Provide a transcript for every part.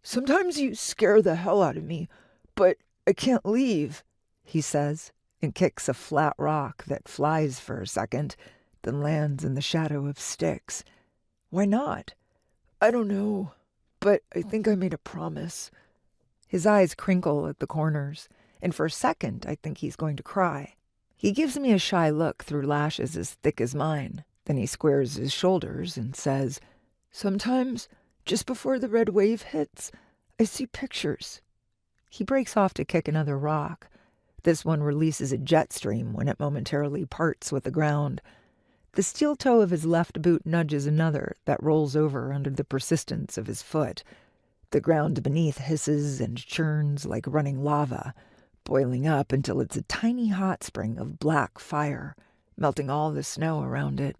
Sometimes you scare the hell out of me, but I can't leave, he says, and kicks a flat rock that flies for a second, then lands in the shadow of sticks. Why not? I don't know, but I think I made a promise. His eyes crinkle at the corners, and for a second I think he's going to cry. He gives me a shy look through lashes as thick as mine. Then he squares his shoulders and says, "Sometimes, just before the red wave hits, I see pictures." He breaks off to kick another rock. This one releases a jet stream when it momentarily parts with the ground. The steel toe of his left boot nudges another that rolls over under the persistence of his foot. The ground beneath hisses and churns like running lava, boiling up until it's a tiny hot spring of black fire, melting all the snow around it.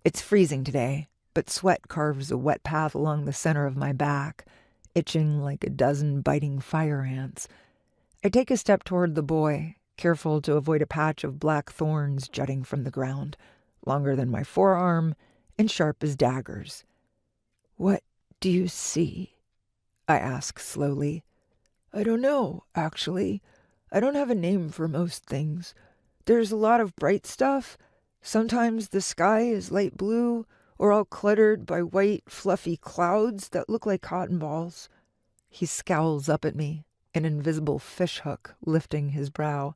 It's freezing today, but sweat carves a wet path along the center of my back, itching like a dozen biting fire ants. I take a step toward the boy, careful to avoid a patch of black thorns jutting from the ground, longer than my forearm and sharp as daggers. "What do you see?" I ask slowly. "I don't know, actually. I don't have a name for most things. There's a lot of bright stuff. Sometimes the sky is light blue, or all cluttered by white, fluffy clouds that look like cotton balls." He scowls up at me, an invisible fishhook lifting his brow.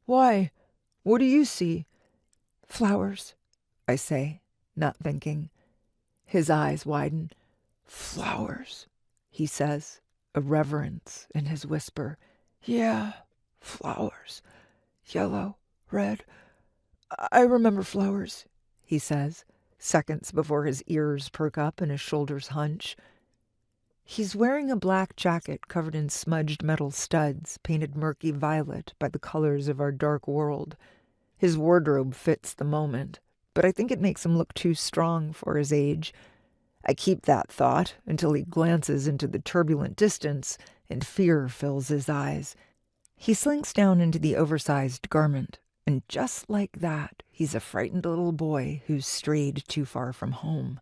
"Why? What do you see?" "Flowers," I say, not thinking. His eyes widen. "Flowers," he says, a reverence in his whisper. "Yeah, flowers. Yellow, red. I remember flowers," he says, seconds before his ears perk up and his shoulders hunch. He's wearing a black jacket covered in smudged metal studs, painted murky violet by the colors of our dark world. His wardrobe fits the moment, but I think it makes him look too strong for his age. I keep that thought until he glances into the turbulent distance and fear fills his eyes. He slinks down into the oversized garment, and just like that, he's a frightened little boy who's strayed too far from home.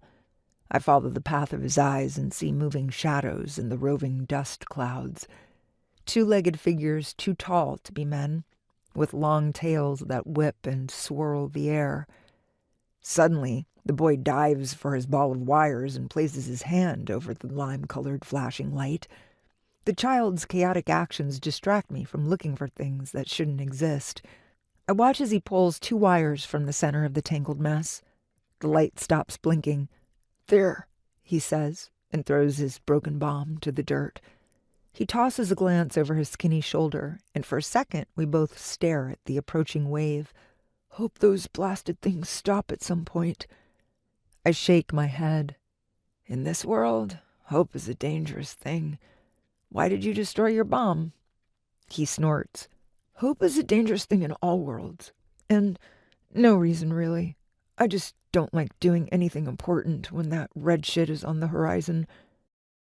I follow the path of his eyes and see moving shadows in the roving dust clouds. Two-legged figures too tall to be men, with long tails that whip and swirl the air. Suddenly, the boy dives for his ball of wires and places his hand over the lime-colored flashing light. The child's chaotic actions distract me from looking for things that shouldn't exist. I watch as he pulls 2 wires from the center of the tangled mess. The light stops blinking. "There," he says, and throws his broken bomb to the dirt. He tosses a glance over his skinny shoulder, and for a second we both stare at the approaching wave. "Hope those blasted things stop at some point." I shake my head. "In this world, hope is a dangerous thing. Why did you destroy your bomb?" He snorts. "Hope is a dangerous thing in all worlds. And no reason, really. I just don't like doing anything important when that red shit is on the horizon.